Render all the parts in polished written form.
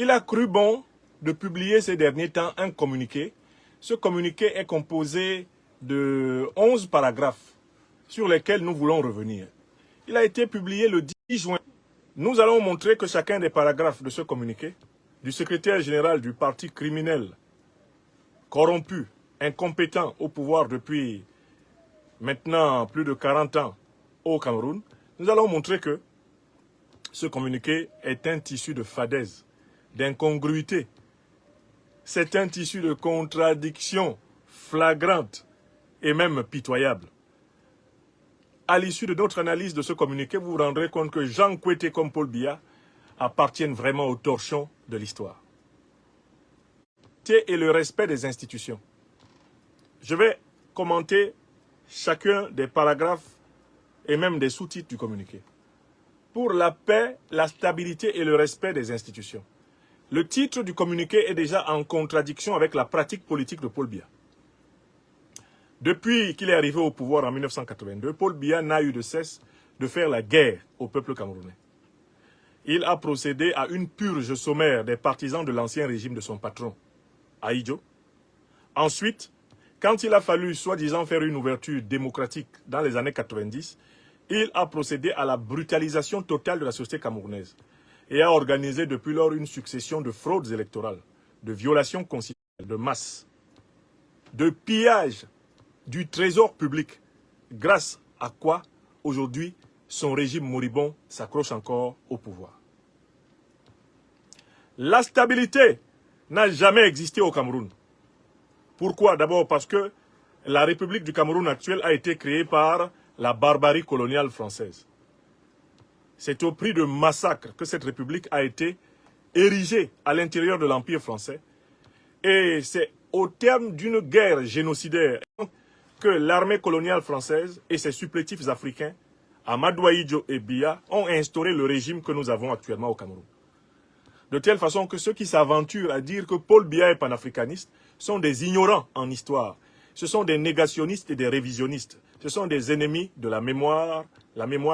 Il a cru bon de publier ces derniers temps un communiqué. Ce communiqué est composé de 11 paragraphes sur lesquels nous voulons revenir. Il a été publié le 10 juin. Nous allons montrer que chacun des paragraphes de ce communiqué, du secrétaire général du parti criminel, corrompu, incompétent au pouvoir depuis maintenant plus de 40 ans au Cameroun, nous allons montrer que ce communiqué est un tissu de fadaise, d'incongruité. C'est un tissu de contradictions flagrantes et même pitoyables. À l'issue de notre analyse de ce communiqué, vous vous rendrez compte que Jean Kouété comme Paul Biya appartiennent vraiment au torchon de l'histoire. Et le respect des institutions. Je vais commenter chacun des paragraphes et même des sous-titres du communiqué. Pour la paix, la stabilité et le respect des institutions. Le titre du communiqué est déjà en contradiction avec la pratique politique de Paul Biya. Depuis qu'il est arrivé au pouvoir en 1982, Paul Biya n'a eu de cesse de faire la guerre au peuple camerounais. Il a procédé à une purge sommaire des partisans de l'ancien régime de son patron, Ahidjo. Ensuite, quand il a fallu soi-disant faire une ouverture démocratique dans les années 90, il a procédé à la brutalisation totale de la société camerounaise et a organisé depuis lors une succession de fraudes électorales, de violations constitutionnelles, de masse, de pillages du trésor public, grâce à quoi, aujourd'hui, son régime moribond s'accroche encore au pouvoir. La stabilité n'a jamais existé au Cameroun. Pourquoi? D'abord parce que la République du Cameroun actuelle a été créée par la barbarie coloniale française. C'est au prix de massacres que cette République a été érigée à l'intérieur de l'Empire français. Et c'est au terme d'une guerre génocidaire que l'armée coloniale française et ses supplétifs africains, Amadou Ahidjo et Biya, ont instauré le régime que nous avons actuellement au Cameroun. De telle façon que ceux qui s'aventurent à dire que Paul Biya est panafricaniste sont des ignorants en histoire. Ce sont des négationnistes et des révisionnistes. Ce sont des ennemis de la mémoire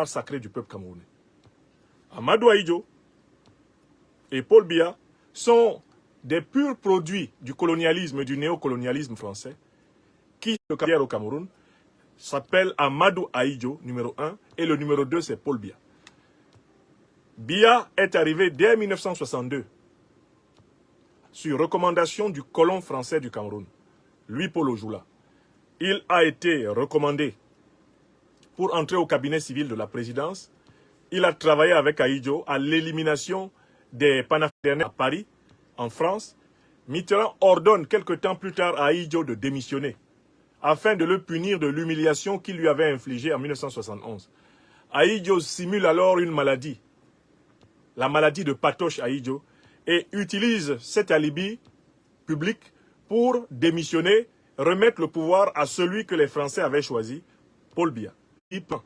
sacrée du peuple camerounais. Amadou Ahidjo et Paul Biya sont des purs produits du colonialisme et du néocolonialisme français qui, le carrière au Cameroun, s'appelle Amadou Ahidjo, numéro 1, et le numéro 2, c'est Paul Biya. Biya est arrivé dès 1962, sur recommandation du colon français du Cameroun, Louis Paul Ojula. Il a été recommandé pour entrer au cabinet civil de la présidence. Il a travaillé avec Ahidjo à l'élimination des panafricains à Paris, en France. Mitterrand ordonne quelque temps plus tard à Ahidjo de démissionner, afin de le punir de l'humiliation qu'il lui avait infligée en 1971. Ahidjo simule alors une maladie, la maladie de Patoche Ahidjo, et utilise cet alibi public pour démissionner, remettre le pouvoir à celui que les Français avaient choisi, Paul Biya. Il a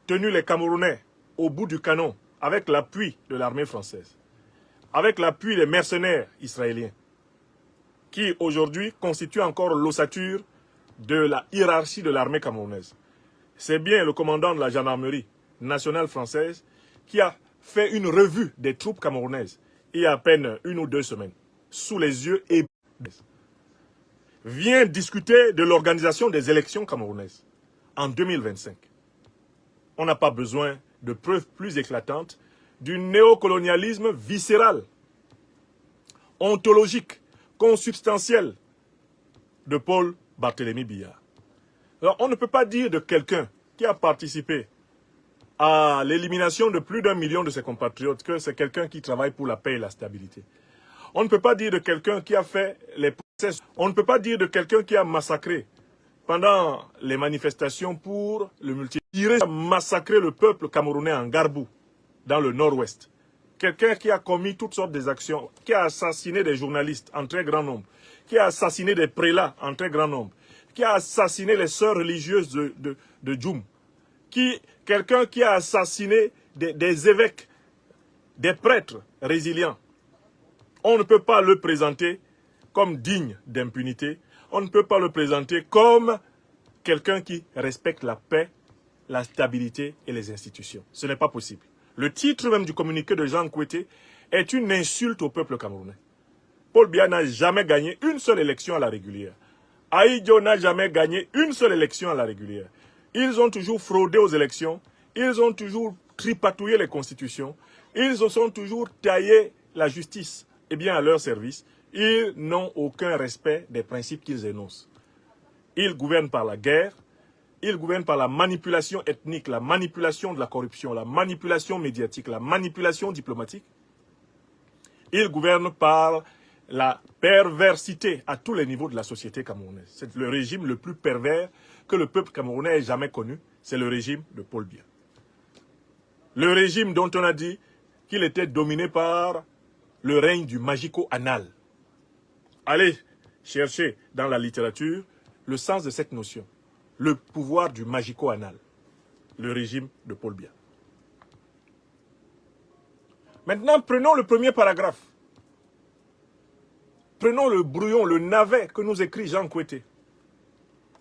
tenu les Camerounais au bout du canon avec l'appui de l'armée française, avec l'appui des mercenaires israéliens, qui aujourd'hui constituent encore l'ossature de la hiérarchie de l'armée camerounaise. C'est bien le commandant de la gendarmerie nationale française qui a fait une revue des troupes camerounaises il y a à peine 1 ou 2 semaines, sous les yeux et vient discuter de l'organisation des élections camerounaises en 2025. On n'a pas besoin de preuves plus éclatantes du néocolonialisme viscéral, ontologique, consubstantiel de Paul Barthélémy Biya. Alors, on ne peut pas dire de quelqu'un qui a participé à l'élimination de plus d'1 million de ses compatriotes que c'est quelqu'un qui travaille pour la paix et la stabilité. On ne peut pas dire de quelqu'un qui a fait les procès. On ne peut pas dire de quelqu'un qui a massacré pendant les manifestations pour le multi-tirer, a massacré le peuple camerounais en Garbou, dans le nord-ouest. Quelqu'un qui a commis toutes sortes d'actions, qui a assassiné des journalistes en très grand nombre, qui a assassiné des prélats en très grand nombre, qui a assassiné les sœurs religieuses de Djoum, quelqu'un qui a assassiné des évêques, des prêtres résilients. On ne peut pas le présenter comme digne d'impunité. On ne peut pas le présenter comme quelqu'un qui respecte la paix, la stabilité et les institutions. Ce n'est pas possible. Le titre même du communiqué de Jean Kouété est une insulte au peuple camerounais. Paul Biya n'a jamais gagné une seule élection à la régulière. Ahidjo n'a jamais gagné une seule élection à la régulière. Ils ont toujours fraudé aux élections. Ils ont toujours tripatouillé les constitutions. Ils se sont toujours taillé la justice à leur service. Ils n'ont aucun respect des principes qu'ils énoncent. Ils gouvernent par la guerre. Ils gouvernent par la manipulation ethnique, la manipulation de la corruption, la manipulation médiatique, la manipulation diplomatique. Ils gouvernent par la perversité à tous les niveaux de la société camerounaise. C'est le régime le plus pervers que le peuple camerounais ait jamais connu. C'est le régime de Paul Biya. Le régime dont on a dit qu'il était dominé par le règne du magico-anal. Allez chercher dans la littérature le sens de cette notion. Le pouvoir du magico-anal. Le régime de Paul Biya. Maintenant, prenons le premier paragraphe. Prenons le brouillon, le navet que nous écrit Jean Kouété.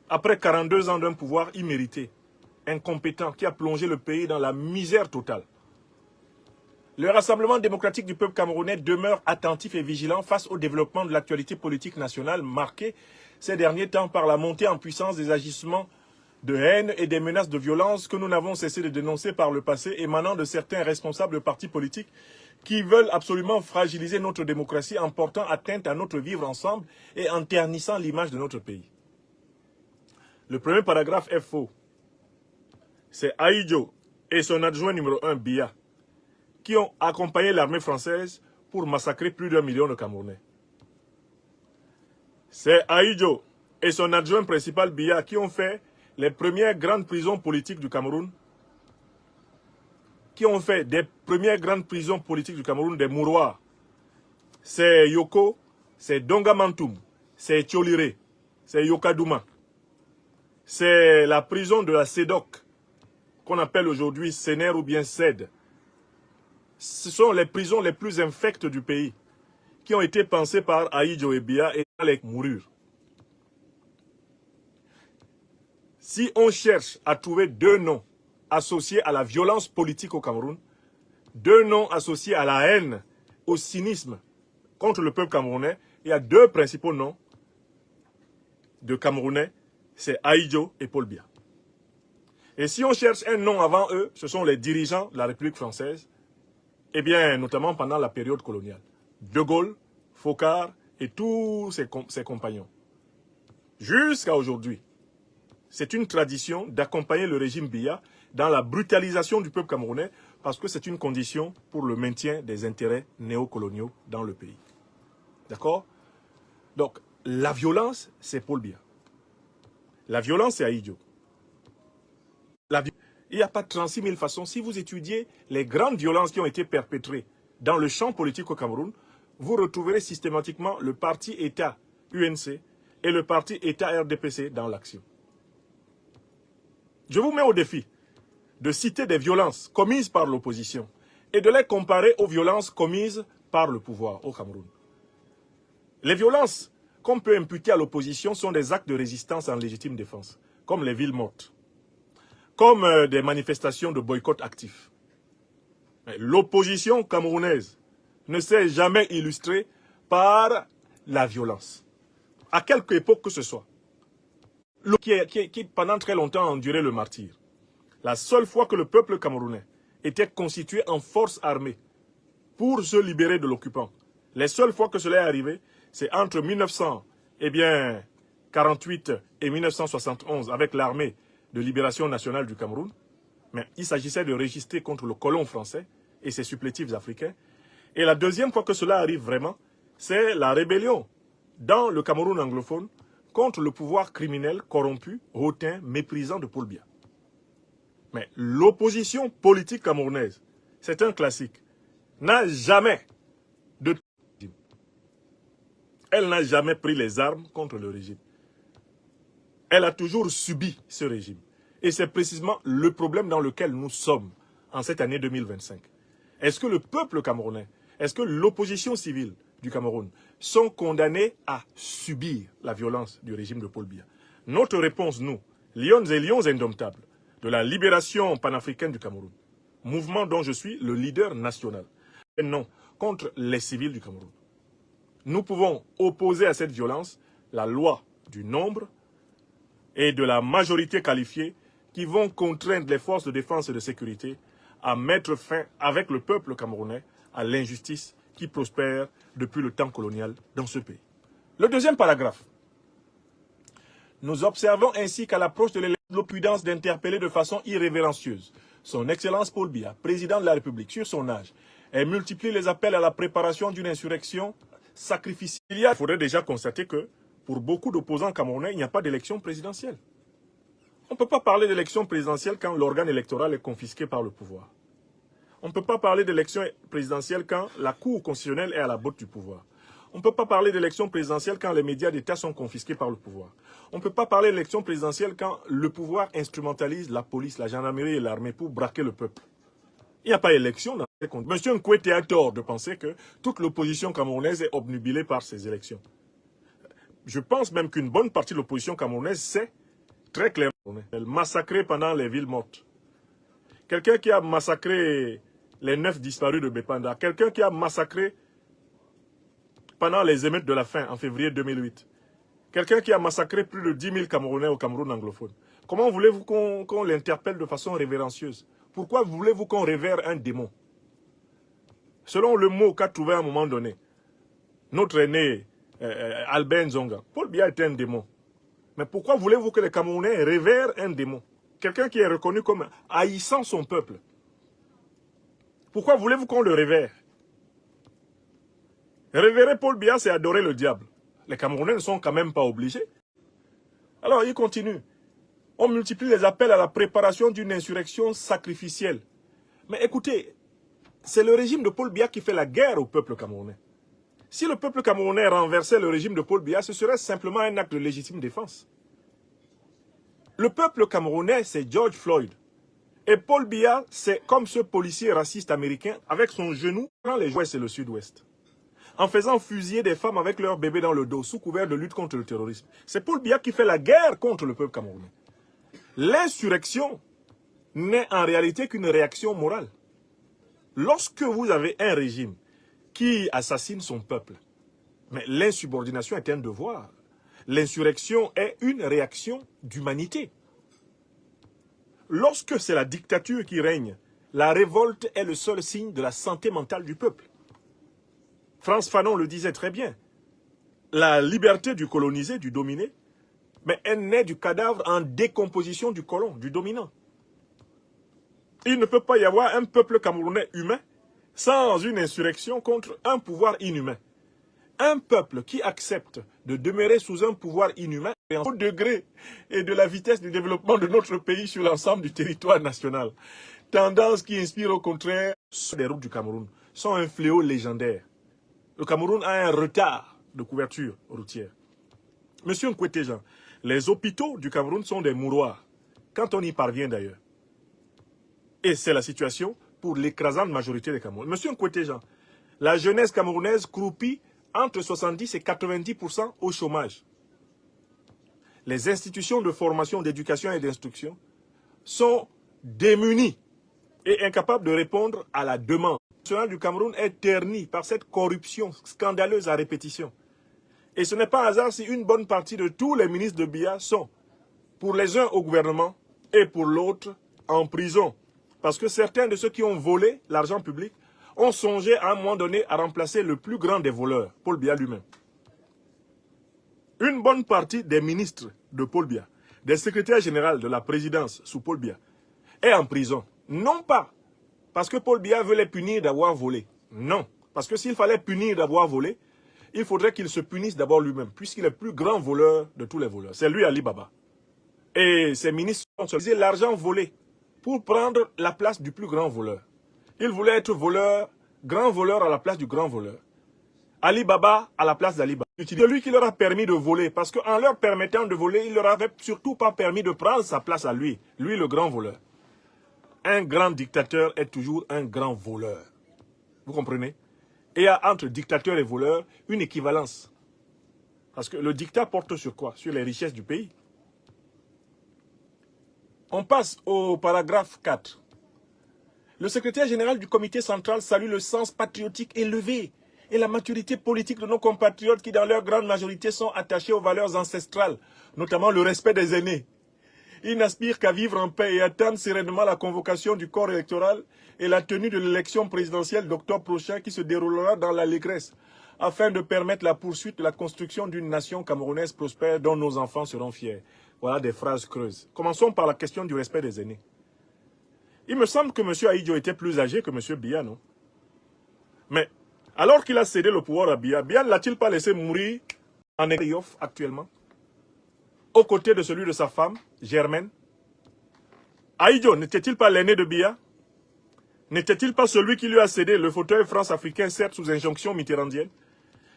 Après 42 ans d'un pouvoir immérité, incompétent, qui a plongé le pays dans la misère totale. Le Rassemblement démocratique du peuple camerounais demeure attentif et vigilant face au développement de l'actualité politique nationale marquée ces derniers temps par la montée en puissance des agissements de haine et des menaces de violence que nous n'avons cessé de dénoncer par le passé émanant de certains responsables de partis politiques qui veulent absolument fragiliser notre démocratie en portant atteinte à notre vivre ensemble et en ternissant l'image de notre pays. Le premier paragraphe est faux. C'est Ahidjo et son adjoint numéro 1, Biya, qui ont accompagné l'armée française pour massacrer plus d'1 million de Camerounais. C'est Ahidjo et son adjoint principal, Biya, qui ont fait les premières grandes prisons politiques du Cameroun, des mouroirs. C'est Yoko, c'est Dongamantoum, c'est Tcholire, c'est Yokadouma. C'est la prison de la SEDOC, qu'on appelle aujourd'hui Séner ou bien SED. Ce sont les prisons les plus infectes du pays, qui ont été pensées par Ahidjo et Biya et allaient mourir. Si on cherche à trouver deux noms associés à la violence politique au Cameroun, deux noms associés à la haine, au cynisme contre le peuple camerounais, il y a deux principaux noms de Camerounais, c'est Ahidjo et Paul Biya. Et si on cherche un nom avant eux, ce sont les dirigeants de la République française, notamment pendant la période coloniale. De Gaulle, Focard et tous ses compagnons. Jusqu'à aujourd'hui, c'est une tradition d'accompagner le régime Biya dans la brutalisation du peuple camerounais parce que c'est une condition pour le maintien des intérêts néocoloniaux dans le pays. D'accord? Donc, la violence, c'est Paul Biya. La violence, c'est Ahidjo. Il n'y a pas 36 000 façons. Si vous étudiez les grandes violences qui ont été perpétrées dans le champ politique au Cameroun, vous retrouverez systématiquement le parti État UNC et le parti État RDPC dans l'action. Je vous mets au défi de citer des violences commises par l'opposition et de les comparer aux violences commises par le pouvoir au Cameroun. Les violences qu'on peut imputer à l'opposition sont des actes de résistance en légitime défense, comme les villes mortes, comme des manifestations de boycott actif. L'opposition camerounaise ne s'est jamais illustrée par la violence, à quelque époque que ce soit. Qui pendant très longtemps a enduré le martyre. La seule fois que le peuple camerounais était constitué en force armée pour se libérer de l'occupant, les seules fois que cela est arrivé, c'est entre 1948 et 1971 avec l'armée de libération nationale du Cameroun. Mais il s'agissait de résister contre le colon français et ses supplétifs africains. Et la deuxième fois que cela arrive vraiment, c'est la rébellion dans le Cameroun anglophone contre le pouvoir criminel, corrompu, hautain, méprisant de Paul Biya. Mais l'opposition politique camerounaise, c'est un classique, n'a jamais de régime. Elle n'a jamais pris les armes contre le régime. Elle a toujours subi ce régime. Et c'est précisément le problème dans lequel nous sommes en cette année 2025. Est-ce que le peuple camerounais, est-ce que l'opposition civile du Cameroun sont condamnés à subir la violence du régime de Paul Biya? Notre réponse, nous, lions et lions indomptables de la libération panafricaine du Cameroun, mouvement dont je suis le leader national, non, contre les civils du Cameroun. Nous pouvons opposer à cette violence la loi du nombre et de la majorité qualifiée qui vont contraindre les forces de défense et de sécurité à mettre fin avec le peuple camerounais à l'injustice qui prospère depuis le temps colonial dans ce pays. Le deuxième paragraphe. Nous observons ainsi qu'à l'approche de l'opulence d'interpeller de façon irrévérencieuse son Excellence Paul Biya, président de la République, sur son âge, et multiplie les appels à la préparation d'une insurrection sacrificielle. Il faudrait déjà constater que pour beaucoup d'opposants camerounais, il n'y a pas d'élection présidentielle. On ne peut pas parler d'élection présidentielle quand l'organe électoral est confisqué par le pouvoir. On ne peut pas parler d'élection présidentielle quand la Cour constitutionnelle est à la botte du pouvoir. On ne peut pas parler d'élection présidentielle quand les médias d'État sont confisqués par le pouvoir. On ne peut pas parler d'élection présidentielle quand le pouvoir instrumentalise la police, la gendarmerie et l'armée pour braquer le peuple. Il n'y a pas d'élection dans ces conditions. M. Nkwete a tort de penser que toute l'opposition camerounaise est obnubilée par ces élections. Je pense même qu'une bonne partie de l'opposition camerounaise sait très clairement elle massacrée pendant les villes mortes. Quelqu'un qui a massacré les 9 disparus de Bépanda, quelqu'un qui a massacré pendant les émeutes de la faim en février 2008, quelqu'un qui a massacré plus de 10 000 Camerounais au Cameroun anglophone. Comment voulez-vous qu'on l'interpelle de façon révérencieuse? Pourquoi voulez-vous qu'on révère un démon? Selon le mot qu'a trouvé à un moment donné notre aîné Albert Nzonga, Paul Biya est un démon. Mais pourquoi voulez-vous que les Camerounais révèrent un démon? Quelqu'un qui est reconnu comme haïssant son peuple. Pourquoi voulez-vous qu'on le révère? Révérer Paul Biya, c'est adorer le diable. Les Camerounais ne sont quand même pas obligés. Alors, il continue. On multiplie les appels à la préparation d'une insurrection sacrificielle. Mais écoutez, c'est le régime de Paul Biya qui fait la guerre au peuple camerounais. Si le peuple camerounais renversait le régime de Paul Biya, ce serait simplement un acte de légitime défense. Le peuple camerounais, c'est George Floyd. Et Paul Biya, c'est comme ce policier raciste américain avec son genou dans les jouets, c'est le sud-ouest. En faisant fusiller des femmes avec leurs bébés dans le dos, sous couvert de lutte contre le terrorisme. C'est Paul Biya qui fait la guerre contre le peuple camerounais. L'insurrection n'est en réalité qu'une réaction morale. Lorsque vous avez un régime qui assassine son peuple, mais l'insubordination est un devoir. L'insurrection est une réaction d'humanité. Lorsque c'est la dictature qui règne, la révolte est le seul signe de la santé mentale du peuple. Frantz Fanon le disait très bien. La liberté du colonisé, du dominé, mais elle naît du cadavre en décomposition du colon, du dominant. Il ne peut pas y avoir un peuple camerounais humain sans une insurrection contre un pouvoir inhumain. Un peuple qui accepte de demeurer sous un pouvoir inhumain au degré et de la vitesse de développement de notre pays sur l'ensemble du territoire national. Tendance qui inspire au contraire les routes du Cameroun sont un fléau légendaire. Le Cameroun a un retard de couverture routière. Monsieur Nkwete Jean, les hôpitaux du Cameroun sont des mouroirs, quand on y parvient d'ailleurs. Et c'est la situation pour l'écrasante majorité des Camerounais. Monsieur Nkwete Jean, la jeunesse camerounaise croupit entre 70 et 90% au chômage. Les institutions de formation, d'éducation et d'instruction sont démunies et incapables de répondre à la demande. Le national du Cameroun est terni par cette corruption scandaleuse à répétition. Et ce n'est pas un hasard si une bonne partie de tous les ministres de Biya sont, pour les uns au gouvernement et pour l'autre, en prison. Parce que certains de ceux qui ont volé l'argent public ont songé à un moment donné à remplacer le plus grand des voleurs, Paul Biya lui-même. Une bonne partie des ministres de Paul Biya, des secrétaires généraux de la présidence sous Paul Biya, est en prison. Non pas parce que Paul Biya veut les punir d'avoir volé. Non. Parce que s'il fallait punir d'avoir volé, il faudrait qu'il se punisse d'abord lui-même, puisqu'il est le plus grand voleur de tous les voleurs. C'est lui Ali Baba. Et ses ministres ont utilisé l'argent volé pour prendre la place du plus grand voleur. Il voulait être voleur, grand voleur à la place du grand voleur. Ali Baba à la place d'Ali Baba. C'est lui qui leur a permis de voler, parce qu'en leur permettant de voler, il ne leur avait surtout pas permis de prendre sa place à lui, lui le grand voleur. Un grand dictateur est toujours un grand voleur. Vous comprenez? Et il y a entre dictateur et voleur une équivalence. Parce que le dictat porte sur quoi? Sur les richesses du pays. On passe au paragraphe 4. Le secrétaire général du comité central salue le sens patriotique élevé et la maturité politique de nos compatriotes qui, dans leur grande majorité, sont attachés aux valeurs ancestrales, notamment le respect des aînés. Ils n'aspirent qu'à vivre en paix et attendent sereinement la convocation du corps électoral et la tenue de l'élection présidentielle d'octobre prochain qui se déroulera dans l'allégresse, afin de permettre la poursuite de la construction d'une nation camerounaise prospère dont nos enfants seront fiers. Voilà des phrases creuses. Commençons par la question du respect des aînés. Il me semble que M. Ahidjo était plus âgé que M. Biya, non? Mais, alors qu'il a cédé le pouvoir à Biya, Biya ne l'a-t-il pas laissé mourir en Yoff actuellement, aux côtés de celui de sa femme, Germaine? Ahidjo n'était-il pas l'aîné de Biya? N'était-il pas celui qui lui a cédé le fauteuil France-Africain, certes sous injonction mitterrandienne?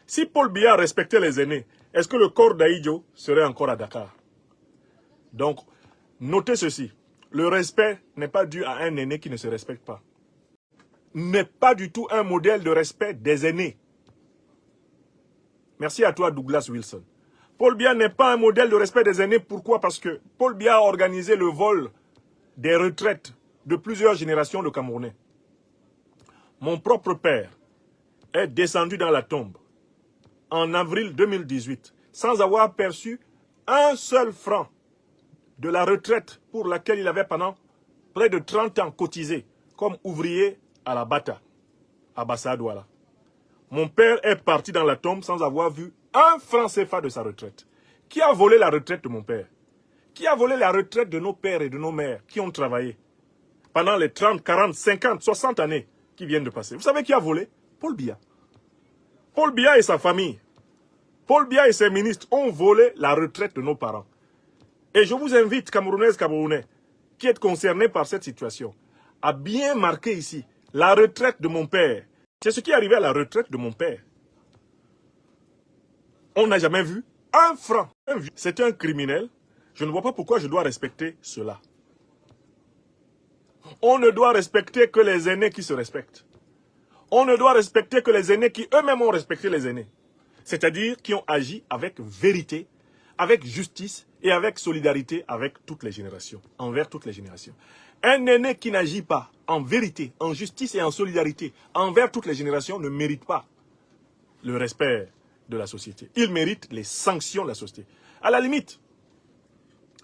Si Paul Biya respectait les aînés, est-ce que le corps d'Ahidjo serait encore à Dakar? Donc, notez ceci. Le respect n'est pas dû à un aîné qui ne se respecte pas. N'est pas du tout un modèle de respect des aînés. Merci à toi, Douglas Wilson. Paul Biya n'est pas un modèle de respect des aînés. Pourquoi? Parce que Paul Biya a organisé le vol des retraites de plusieurs générations de Camerounais. Mon propre père est descendu dans la tombe en avril 2018 sans avoir perçu un seul franc de la retraite pour laquelle il avait pendant près de 30 ans cotisé comme ouvrier à la Bata, à Bassa Douala. Mon père est parti dans la tombe sans avoir vu un franc CFA de sa retraite. Qui a volé la retraite de mon père? Qui a volé la retraite de nos pères et de nos mères qui ont travaillé pendant les 30, 40, 50, 60 années qui viennent de passer? Vous savez qui a volé? Paul Biya. Paul Biya et sa famille, Paul Biya et ses ministres ont volé la retraite de nos parents. Et je vous invite, Camerounaises, Camerounais, qui êtes concernés par cette situation, à bien marquer ici la retraite de mon père. C'est ce qui est arrivé à la retraite de mon père. On n'a jamais vu un franc. C'est un criminel. Je ne vois pas pourquoi je dois respecter cela. On ne doit respecter que les aînés qui se respectent. On ne doit respecter que les aînés qui eux-mêmes ont respecté les aînés. C'est-à-dire qui ont agi avec vérité, avec justice et avec solidarité avec toutes les générations, envers toutes les générations. Un aîné qui n'agit pas en vérité, en justice et en solidarité envers toutes les générations ne mérite pas le respect de la société. Il mérite les sanctions de la société. À la limite,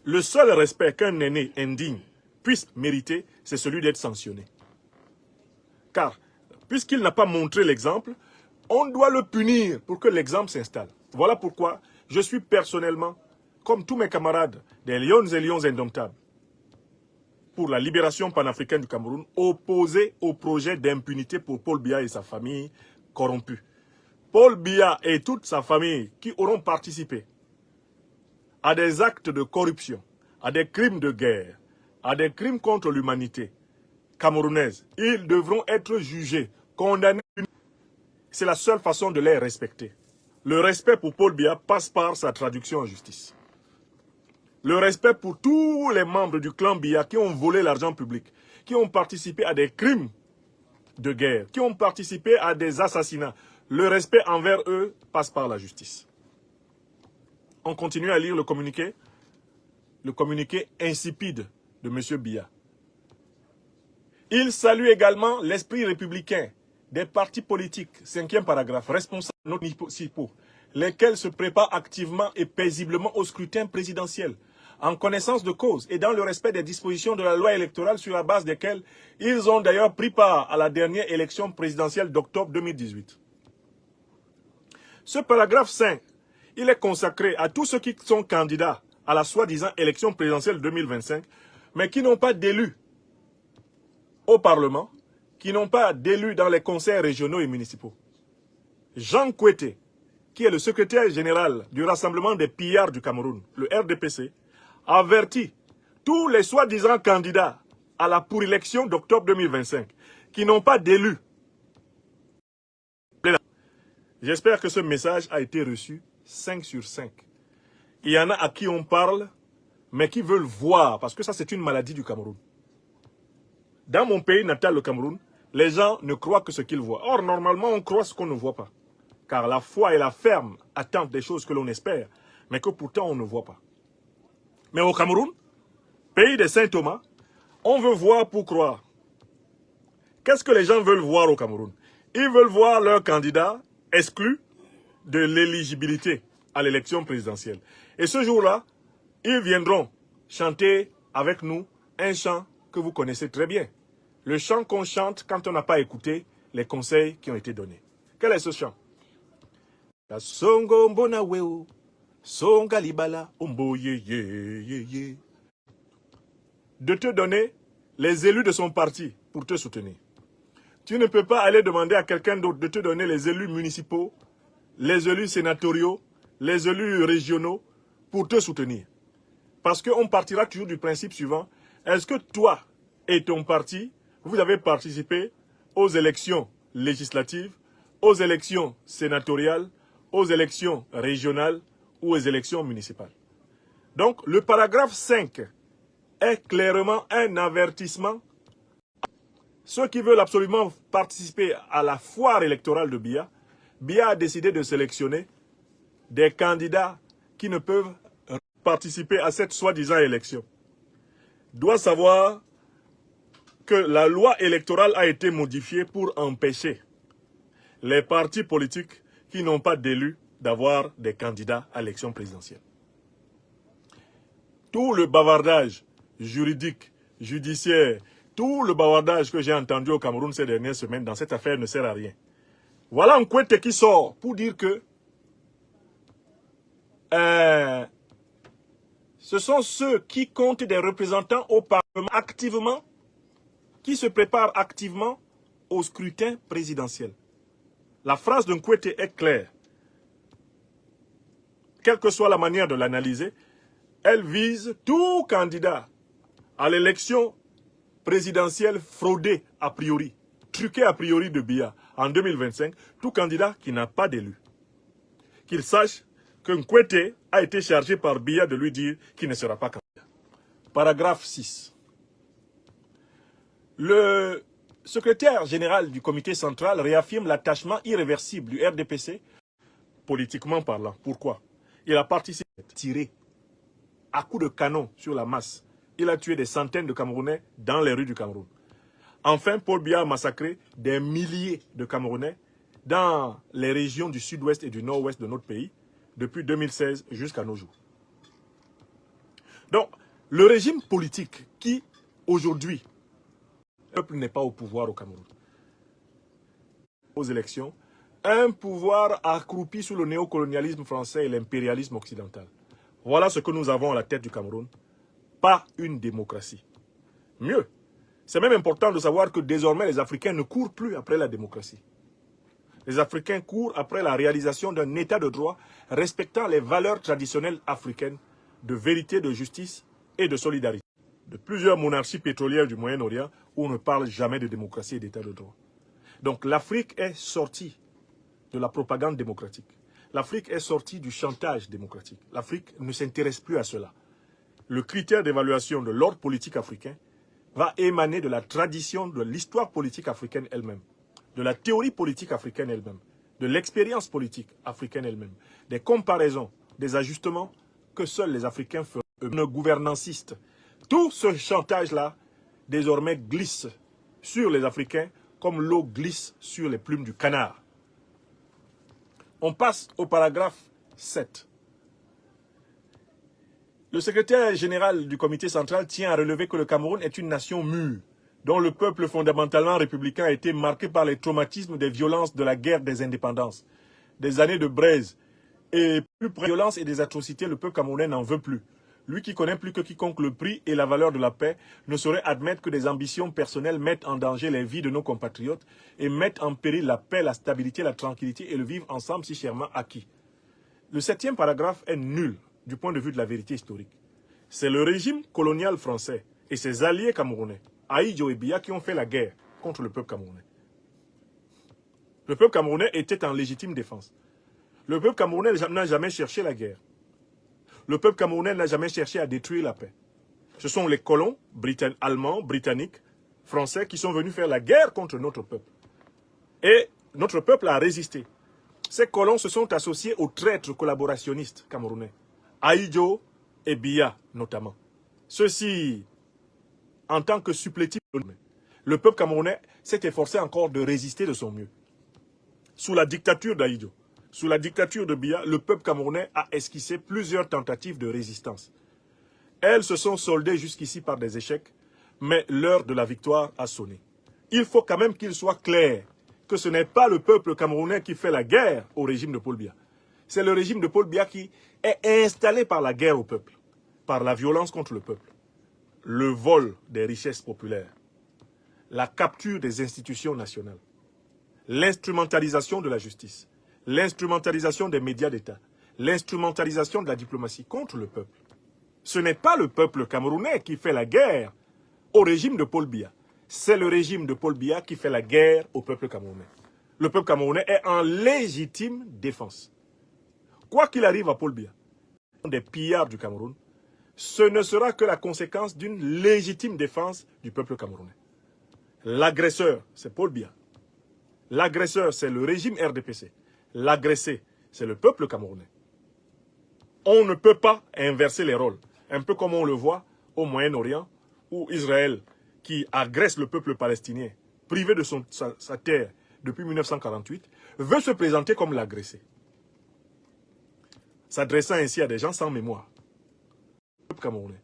le seul respect qu'un aîné indigne puisse mériter, c'est celui d'être sanctionné. Car, puisqu'il n'a pas montré l'exemple, on doit le punir pour que l'exemple s'installe. Voilà pourquoi je suis personnellement, comme tous mes camarades, des lions et lions indomptables, pour la libération panafricaine du Cameroun, opposé au projet d'impunité pour Paul Biya et sa famille corrompue. Paul Biya et toute sa famille qui auront participé à des actes de corruption, à des crimes de guerre, à des crimes contre l'humanité camerounaise, ils devront être jugés, condamnés. C'est la seule façon de les respecter. Le respect pour Paul Biya passe par sa traduction en justice. Le respect pour tous les membres du clan Biya qui ont volé l'argent public, qui ont participé à des crimes de guerre, qui ont participé à des assassinats. Le respect envers eux passe par la justice. On continue à lire le communiqué insipide de M. Biya. Il salue également l'esprit républicain des partis politiques, 5e paragraphe, responsables de nos municipaux, lesquels se préparent activement et paisiblement au scrutin présidentiel, en connaissance de cause et dans le respect des dispositions de la loi électorale sur la base desquelles ils ont d'ailleurs pris part à la dernière élection présidentielle d'octobre 2018. Ce paragraphe 5, il est consacré à tous ceux qui sont candidats à la soi-disant élection présidentielle 2025, mais qui n'ont pas d'élus au Parlement, qui n'ont pas d'élus dans les conseils régionaux et municipaux. Jean Kouété, qui est le secrétaire général du Rassemblement des pillards du Cameroun, le RDPC, avertit tous les soi-disant candidats à la pour-élection d'octobre 2025 qui n'ont pas d'élus. J'espère que ce message a été reçu 5 sur 5. Il y en a à qui on parle, mais qui veulent voir, parce que ça c'est une maladie du Cameroun. Dans mon pays natal, le Cameroun, les gens ne croient que ce qu'ils voient. Or, normalement, on croit ce qu'on ne voit pas. Car la foi et la ferme attendent des choses que l'on espère, mais que pourtant on ne voit pas. Mais au Cameroun, pays de Saint Thomas, on veut voir pour croire. Qu'est-ce que les gens veulent voir au Cameroun? Ils veulent voir leur candidat exclu de l'éligibilité à l'élection présidentielle. Et ce jour-là, ils viendront chanter avec nous un chant que vous connaissez très bien. Le chant qu'on chante quand on n'a pas écouté les conseils qui ont été donnés. Quel est ce chant? Songo mbona weo, songa libala, ombo ye ye ye ye. De te donner les élus de son parti pour te soutenir. Tu ne peux pas aller demander à quelqu'un d'autre de te donner les élus municipaux, les élus sénatoriaux, les élus régionaux pour te soutenir. Parce qu'on partira toujours du principe suivant. Est-ce que toi et ton parti, vous avez participé aux élections législatives, aux élections sénatoriales, aux élections régionales ou aux élections municipales? Donc, le paragraphe 5 est clairement un avertissement. Ceux qui veulent absolument participer à la foire électorale de Biya, Biya a décidé de sélectionner des candidats qui ne peuvent participer à cette soi-disant élection. Doit savoir que la loi électorale a été modifiée pour empêcher les partis politiques qui n'ont pas d'élus d'avoir des candidats à l'élection présidentielle. Tout le bavardage juridique, judiciaire, tout le bavardage que j'ai entendu au Cameroun ces dernières semaines dans cette affaire ne sert à rien. Voilà Nkwete qui sort pour dire que ce sont ceux qui comptent des représentants au Parlement activement, qui se préparent activement au scrutin présidentiel. La phrase de Nkwete est claire. Quelle que soit la manière de l'analyser, elle vise tout candidat à l'élection présidentielle fraudée a priori, truquée a priori de Biya en 2025, tout candidat qui n'a pas d'élu. Qu'il sache que Nkwete a été chargé par Biya de lui dire qu'il ne sera pas candidat. Paragraphe 6. Le secrétaire général du comité central réaffirme l'attachement irréversible du RDPC, politiquement parlant. Pourquoi? Il a participé à tirer à coups de canon sur la masse. Il a tué des centaines de Camerounais dans les rues du Cameroun. Enfin, Paul Biya a massacré des milliers de Camerounais dans les régions du sud-ouest et du nord-ouest de notre pays depuis 2016 jusqu'à nos jours. Donc, le régime politique qui, aujourd'hui, le peuple n'est pas au pouvoir au Cameroun. Aux élections, un pouvoir accroupi sous le néocolonialisme français et l'impérialisme occidental. Voilà ce que nous avons à la tête du Cameroun. Pas une démocratie. Mieux, c'est même important de savoir que désormais les Africains ne courent plus après la démocratie. Les Africains courent après la réalisation d'un état de droit respectant les valeurs traditionnelles africaines de vérité, de justice et de solidarité. De plusieurs monarchies pétrolières du Moyen-Orient où on ne parle jamais de démocratie et d'état de droit. Donc l'Afrique est sortie de la propagande démocratique. L'Afrique est sortie du chantage démocratique. L'Afrique ne s'intéresse plus à cela. Le critère d'évaluation de l'ordre politique africain va émaner de la tradition de l'histoire politique africaine elle-même, de la théorie politique africaine elle-même, de l'expérience politique africaine elle-même, des comparaisons, des ajustements que seuls les Africains feront, gouvernanciste. Tout ce chantage-là, désormais, glisse sur les Africains comme l'eau glisse sur les plumes du canard. On passe au paragraphe 7. Le secrétaire général du comité central tient à relever que le Cameroun est une nation mûre, dont le peuple fondamentalement républicain a été marqué par les traumatismes des violences de la guerre des indépendances, des années de braise, et plus près des violences et des atrocités, le peuple camerounais n'en veut plus. Lui qui connaît plus que quiconque le prix et la valeur de la paix ne saurait admettre que des ambitions personnelles mettent en danger les vies de nos compatriotes et mettent en péril la paix, la stabilité, la tranquillité et le vivre ensemble si chèrement acquis. Le 7e paragraphe est nul du point de vue de la vérité historique. C'est le régime colonial français et ses alliés camerounais, Ahidjo et Biya, qui ont fait la guerre contre le peuple camerounais. Le peuple camerounais était en légitime défense. Le peuple camerounais n'a jamais cherché la guerre. Le peuple camerounais n'a jamais cherché à détruire la paix. Ce sont les colons allemands, britanniques, français qui sont venus faire la guerre contre notre peuple. Et notre peuple a résisté. Ces colons se sont associés aux traîtres collaborationnistes camerounais, Ahidjo et Biya notamment. Ceux-ci, en tant que supplétifs, le peuple camerounais s'est efforcé encore de résister de son mieux. Sous la dictature d'Aïdjo, sous la dictature de Biya, le peuple camerounais a esquissé plusieurs tentatives de résistance. Elles se sont soldées jusqu'ici par des échecs, mais l'heure de la victoire a sonné. Il faut quand même qu'il soit clair que ce n'est pas le peuple camerounais qui fait la guerre au régime de Paul Biya. C'est le régime de Paul Biya qui est installé par la guerre au peuple, par la violence contre le peuple, le vol des richesses populaires, la capture des institutions nationales, l'instrumentalisation de la justice, l'instrumentalisation des médias d'État, l'instrumentalisation de la diplomatie contre le peuple. Ce n'est pas le peuple camerounais qui fait la guerre au régime de Paul Biya. C'est le régime de Paul Biya qui fait la guerre au peuple camerounais. Le peuple camerounais est en légitime défense. Quoi qu'il arrive à Paul Biya, des pillards du Cameroun, ce ne sera que la conséquence d'une légitime défense du peuple camerounais. L'agresseur, c'est Paul Biya. L'agresseur, c'est le régime RDPC. L'agressé, c'est le peuple camerounais. On ne peut pas inverser les rôles. Un peu comme on le voit au Moyen-Orient, où Israël, qui agresse le peuple palestinien, privé de sa terre depuis 1948, veut se présenter comme l'agressé, s'adressant ainsi à des gens sans mémoire. Le peuple camerounais.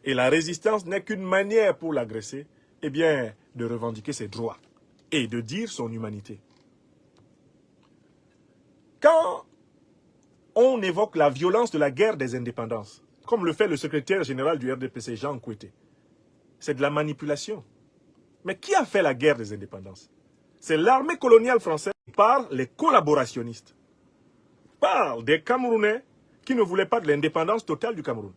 Et la résistance n'est qu'une manière pour l'agressé, eh bien, de revendiquer ses droits et de dire son humanité. Quand on évoque la violence de la guerre des indépendances, comme le fait le secrétaire général du RDPC, Jean Kouété, c'est de la manipulation. Mais qui a fait la guerre des indépendances? C'est l'armée coloniale française par les collaborationnistes, par des Camerounais qui ne voulaient pas de l'indépendance totale du Cameroun.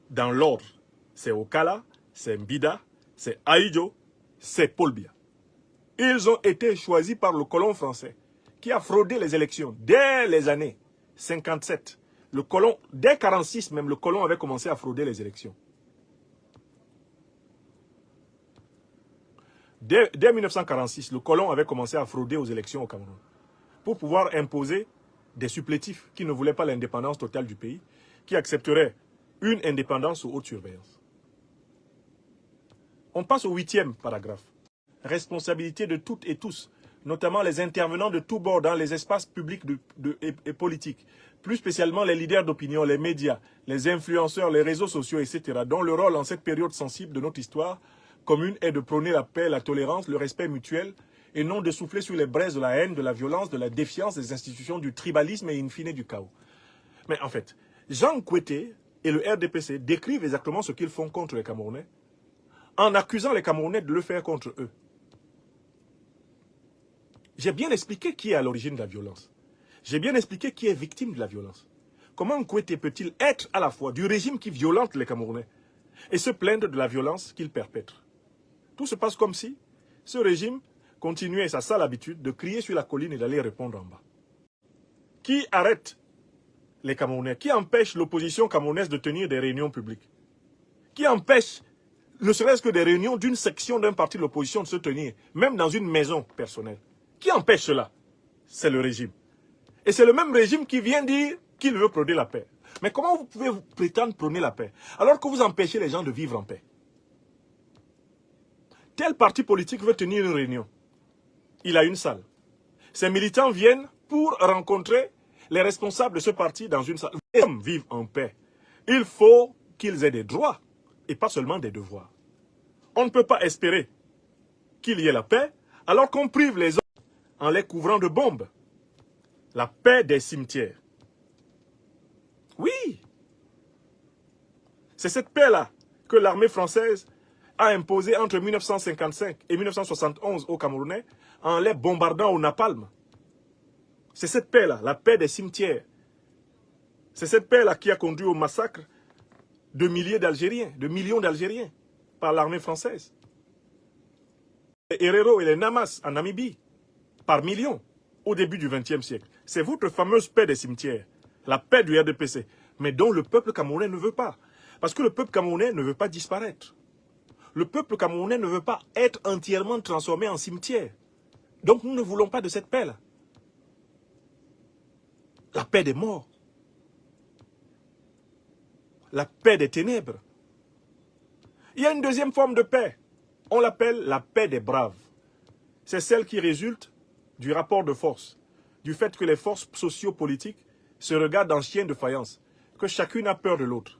Dans l'ordre, c'est Okala, c'est Mbida, c'est Aïdjo, c'est Paul Biya. Ils ont été choisis par le colon français qui a fraudé les élections dès les années 57. Le colon, dès 1946 même, le colon avait commencé à frauder les élections. Dès 1946, le colon avait commencé à frauder aux élections au Cameroun pour pouvoir imposer des supplétifs qui ne voulaient pas l'indépendance totale du pays, qui accepteraient une indépendance sous haute surveillance. On passe au 8e paragraphe. Responsabilité de toutes et tous, notamment les intervenants de tous bords dans les espaces publics et politiques, plus spécialement les leaders d'opinion, les médias, les influenceurs, les réseaux sociaux, etc., dont le rôle en cette période sensible de notre histoire commune est de prôner la paix, la tolérance, le respect mutuel, et non de souffler sur les braises de la haine, de la violence, de la défiance des institutions, du tribalisme et in fine du chaos. Mais en fait, Jean Kouété et le RDPC décrivent exactement ce qu'ils font contre les Camerounais, en accusant les Camerounais de le faire contre eux. J'ai bien expliqué qui est à l'origine de la violence. J'ai bien expliqué qui est victime de la violence. Comment Kouété peut-il être à la fois du régime qui violente les Camerounais et se plaindre de la violence qu'il perpètre? Tout se passe comme si ce régime continuait sa sale habitude de crier sur la colline et d'aller répondre en bas. Qui arrête les Camerounais? Qui empêche l'opposition camerounaise de tenir des réunions publiques? Qui empêche, ne serait-ce que des réunions d'une section d'un parti de l'opposition de se tenir, même dans une maison personnelle? Qui empêche cela? C'est le régime. Et c'est le même régime qui vient dire qu'il veut prôner la paix. Mais comment vous pouvez prétendre prôner la paix alors que vous empêchez les gens de vivre en paix? Tel parti politique veut tenir une réunion. Il a une salle. Ses militants viennent pour rencontrer les responsables de ce parti dans une salle. Les hommes vivent en paix. Il faut qu'ils aient des droits et pas seulement des devoirs. On ne peut pas espérer qu'il y ait la paix alors qu'on prive les hommes en les couvrant de bombes. La paix des cimetières. Oui. C'est cette paix-là que l'armée française a imposée entre 1955 et 1971 aux Camerounais en les bombardant au napalm. C'est cette paix-là, la paix des cimetières. C'est cette paix-là qui a conduit au massacre de milliers d'Algériens, de millions d'Algériens par l'armée française. Les Herero et les Namas en Namibie, par millions, au début du XXe siècle. C'est votre fameuse paix des cimetières, la paix du RDPC, mais dont le peuple camerounais ne veut pas. Parce que le peuple camerounais ne veut pas disparaître. Le peuple camerounais ne veut pas être entièrement transformé en cimetière. Donc nous ne voulons pas de cette paix-là. La paix des morts. La paix des ténèbres. Il y a une deuxième forme de paix On l'appelle la paix des braves. C'est celle qui résulte du rapport de force, du fait que les forces sociopolitiques se regardent en chiens de faïence, que chacune a peur de l'autre.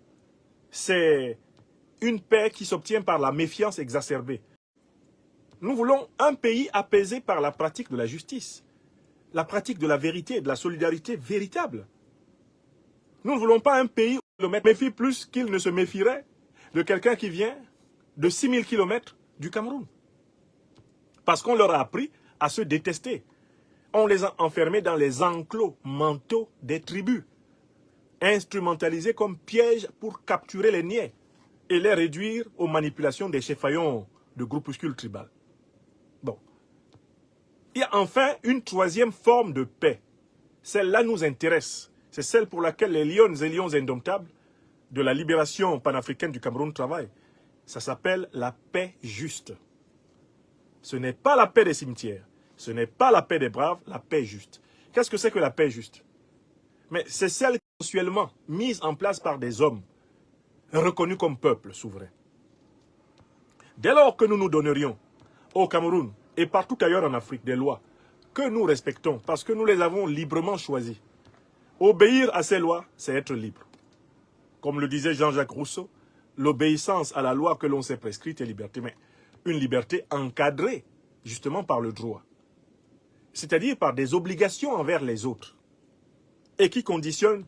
C'est une paix qui s'obtient par la méfiance exacerbée. Nous voulons un pays apaisé par la pratique de la justice, la pratique de la vérité et de la solidarité véritable. Nous ne voulons pas un pays où le mec méfie plus qu'il ne se méfierait de quelqu'un qui vient de 6000 km du Cameroun. Parce qu'on leur a appris à se détester. On les a enfermés dans les enclos mentaux des tribus, instrumentalisés comme pièges pour capturer les niais et les réduire aux manipulations des cheffaillons de groupuscules tribales. Bon. Il y a enfin une troisième forme de paix. Celle-là nous intéresse. C'est celle pour laquelle les lions et lions indomptables de la libération panafricaine du Cameroun travaillent. Ça s'appelle la paix juste. Ce n'est pas la paix des cimetières. Ce n'est pas la paix des braves, la paix juste. Qu'est-ce que c'est que la paix juste? Mais c'est celle consensuellement mise en place par des hommes reconnus comme peuple souverain. Dès lors que nous nous donnerions au Cameroun et partout ailleurs en Afrique des lois que nous respectons parce que nous les avons librement choisies, obéir à ces lois, c'est être libre. Comme le disait Jean-Jacques Rousseau, l'obéissance à la loi que l'on s'est prescrite est liberté, mais une liberté encadrée justement par le droit, c'est-à-dire par des obligations envers les autres et qui conditionnent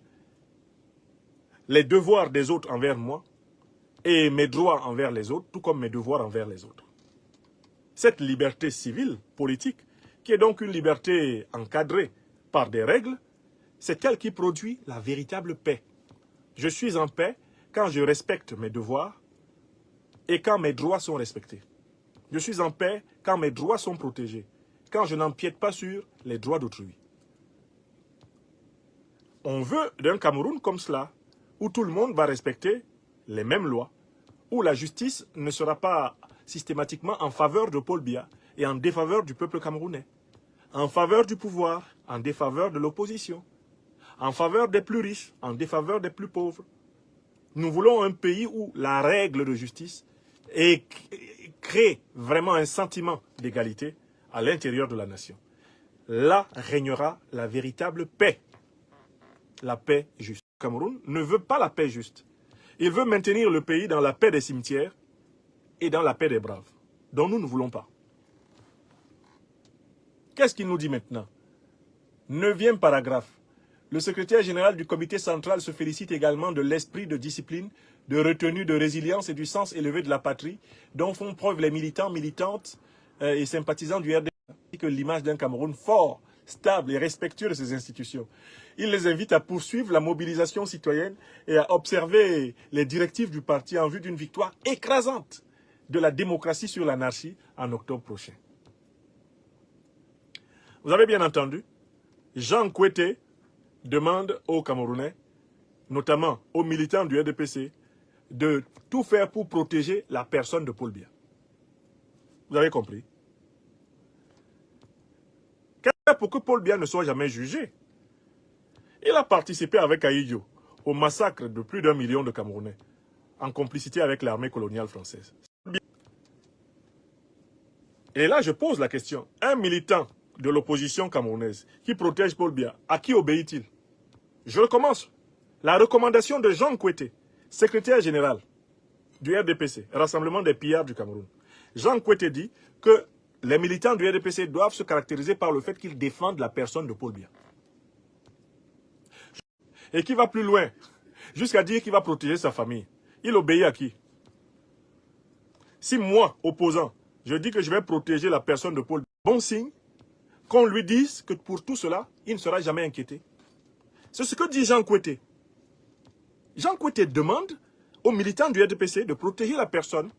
les devoirs des autres envers moi et mes droits envers les autres, tout comme mes devoirs envers les autres. Cette liberté civile, politique, qui est donc une liberté encadrée par des règles, c'est elle qui produit la véritable paix. Je suis en paix quand je respecte mes devoirs et quand mes droits sont respectés. Je suis en paix quand mes droits sont protégés, quand je n'empiète pas sur les droits d'autrui. On veut d'un Cameroun comme cela, où tout le monde va respecter les mêmes lois, où la justice ne sera pas systématiquement en faveur de Paul Biya et en défaveur du peuple camerounais, en faveur du pouvoir, en défaveur de l'opposition, en faveur des plus riches, en défaveur des plus pauvres. Nous voulons un pays où la règle de justice crée vraiment un sentiment d'égalité à l'intérieur de la nation. Là régnera la véritable paix. La paix juste. Le Cameroun ne veut pas la paix juste. Il veut maintenir le pays dans la paix des cimetières et dans la paix des braves, dont nous ne voulons pas. Qu'est-ce qu'il nous dit maintenant? 9e paragraphe. Le secrétaire général du comité central se félicite également de l'esprit de discipline, de retenue, de résilience et du sens élevé de la patrie dont font preuve les militants, militantes et sympathisants du RDP, ainsi que l'image d'un Cameroun fort, stable et respectueux de ses institutions. Il les invite à poursuivre la mobilisation citoyenne et à observer les directives du parti en vue d'une victoire écrasante de la démocratie sur l'anarchie en octobre prochain. Vous avez bien entendu, Jean Kouété demande aux Camerounais, notamment aux militants du RDPC, de tout faire pour protéger la personne de Paul Biya. Vous avez compris? Pour que Paul Biya ne soit jamais jugé. Il a participé avec Ahidjo au massacre de plus d'1 million de Camerounais, en complicité avec l'armée coloniale française. Et là, je pose la question. Un militant de l'opposition camerounaise qui protège Paul Biya, à qui obéit-il? Je recommence. La recommandation de Jean Kouété, secrétaire général du RDPC, Rassemblement des pillards du Cameroun. Jean Kouété dit que les militants du RDPC doivent se caractériser par le fait qu'ils défendent la personne de Paul Biya. Et qui va plus loin, jusqu'à dire qu'il va protéger sa famille. Il obéit à qui? Si moi, opposant, je dis que je vais protéger la personne de Paul Biya, bon signe qu'on lui dise que pour tout cela, il ne sera jamais inquiété. C'est ce que dit Jean Kouété. Jean Kouété demande aux militants du RDPC de protéger la personne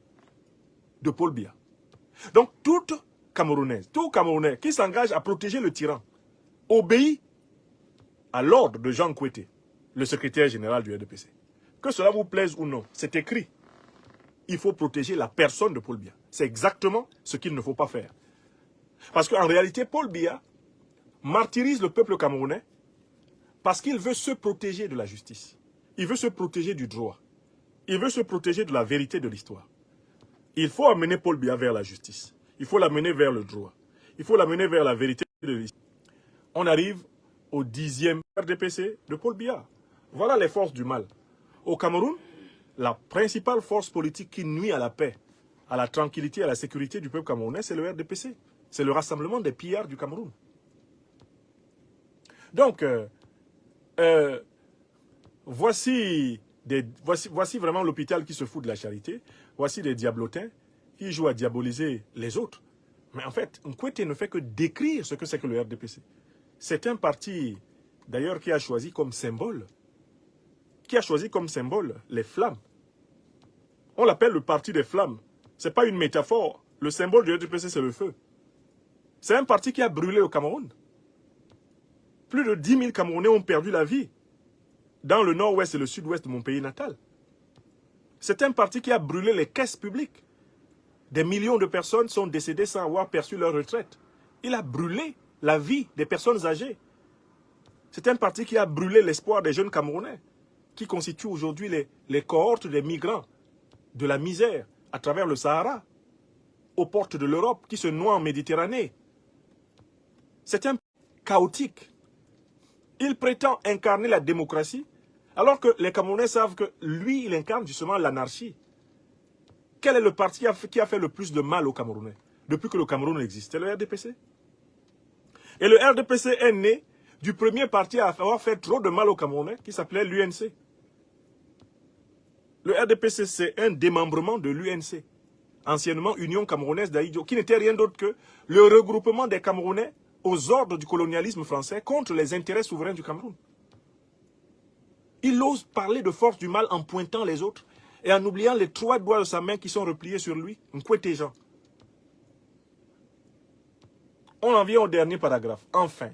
de Paul Biya. Donc, toute Camerounaise, tout Camerounais qui s'engage à protéger le tyran obéit à l'ordre de Jean Kouété, le secrétaire général du RDPC. Que cela vous plaise ou non, c'est écrit. Il faut protéger la personne de Paul Biya. C'est exactement ce qu'il ne faut pas faire. Parce qu'en réalité, Paul Biya martyrise le peuple camerounais parce qu'il veut se protéger de la justice. Il veut se protéger du droit. Il veut se protéger de la vérité de l'histoire. Il faut amener Paul Biya vers la justice. Il faut l'amener vers le droit. Il faut l'amener vers la vérité de l'histoire. On arrive au 10e RDPC de Paul Biya. Voilà les forces du mal. Au Cameroun, la principale force politique qui nuit à la paix, à la tranquillité, à la sécurité du peuple camerounais, c'est le RDPC. C'est le rassemblement des pillards du Cameroun. Donc, voici vraiment l'hôpital qui se fout de la charité. Voici des diablotins qui jouent à diaboliser les autres. Mais en fait, Nkwete ne fait que décrire ce que c'est que le RDPC. C'est un parti, d'ailleurs, qui a choisi comme symbole les flammes. On l'appelle le parti des flammes. Ce n'est pas une métaphore. Le symbole du RDPC, c'est le feu. C'est un parti qui a brûlé au Cameroun. Plus de 10 000 Camerounais ont perdu la vie dans le nord-ouest et le sud-ouest de mon pays natal. C'est un parti qui a brûlé les caisses publiques. Des millions de personnes sont décédées sans avoir perçu leur retraite. Il a brûlé la vie des personnes âgées. C'est un parti qui a brûlé l'espoir des jeunes Camerounais, qui constituent aujourd'hui les cohortes des migrants de la misère à travers le Sahara, aux portes de l'Europe, qui se noient en Méditerranée. C'est un chaotique. Il prétend incarner la démocratie, alors que les Camerounais savent que lui, il incarne justement l'anarchie. Quel est le parti qui a fait le plus de mal aux Camerounais depuis que le Cameroun existe? C'est le RDPC. Et le RDPC est né du premier parti à avoir fait trop de mal aux Camerounais, qui s'appelait l'UNC. Le RDPC, c'est un démembrement de l'UNC, anciennement Union camerounaise d'Aïdjo, qui n'était rien d'autre que le regroupement des Camerounais aux ordres du colonialisme français contre les intérêts souverains du Cameroun. Il ose parler de force du mal en pointant les autres et en oubliant les 3 doigts de sa main qui sont repliés sur lui. Nkwete Jean. On en vient au dernier paragraphe. Enfin,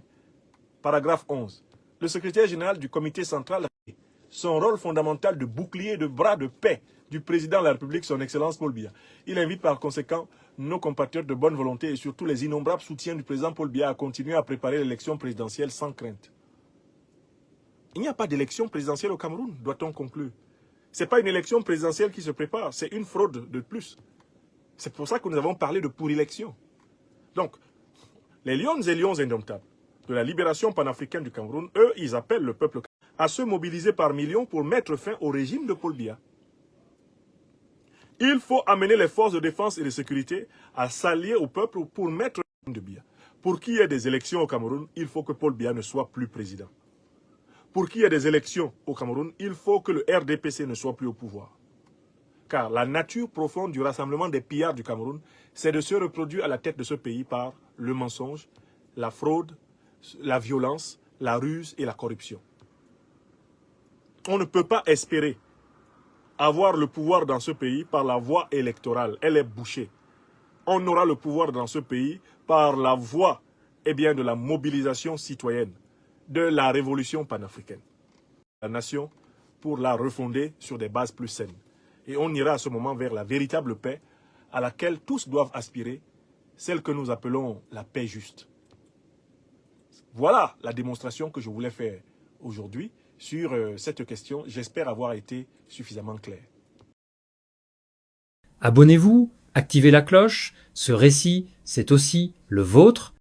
paragraphe 11. Le secrétaire général du comité central a son rôle fondamental de bouclier de bras de paix du président de la République, son Excellence Paul Biya. Il invite par conséquent nos compatriotes de bonne volonté et surtout les innombrables soutiens du président Paul Biya à continuer à préparer l'élection présidentielle sans crainte. Il n'y a pas d'élection présidentielle au Cameroun, doit-on conclure. Ce n'est pas une élection présidentielle qui se prépare, c'est une fraude de plus. C'est pour ça que nous avons parlé de pour-élection. Donc, les lions et lions indomptables de la libération panafricaine du Cameroun, eux, ils appellent le peuple à se mobiliser par millions pour mettre fin au régime de Paul Biya. Il faut amener les forces de défense et de sécurité à s'allier au peuple pour mettre fin de Biya. Pour qu'il y ait des élections au Cameroun, il faut que Paul Biya ne soit plus président. Pour qu'il y ait des élections au Cameroun, il faut que le RDPC ne soit plus au pouvoir. Car la nature profonde du rassemblement des pillards du Cameroun, c'est de se reproduire à la tête de ce pays par le mensonge, la fraude, la violence, la ruse et la corruption. On ne peut pas espérer avoir le pouvoir dans ce pays par la voie électorale. Elle est bouchée. On aura le pouvoir dans ce pays par la voie de la mobilisation citoyenne, de la révolution panafricaine. La nation pour la refonder sur des bases plus saines. Et on ira à ce moment vers la véritable paix à laquelle tous doivent aspirer, celle que nous appelons la paix juste. Voilà la démonstration que je voulais faire aujourd'hui sur cette question. J'espère avoir été suffisamment clair. Abonnez-vous, activez la cloche. Ce récit, c'est aussi le vôtre.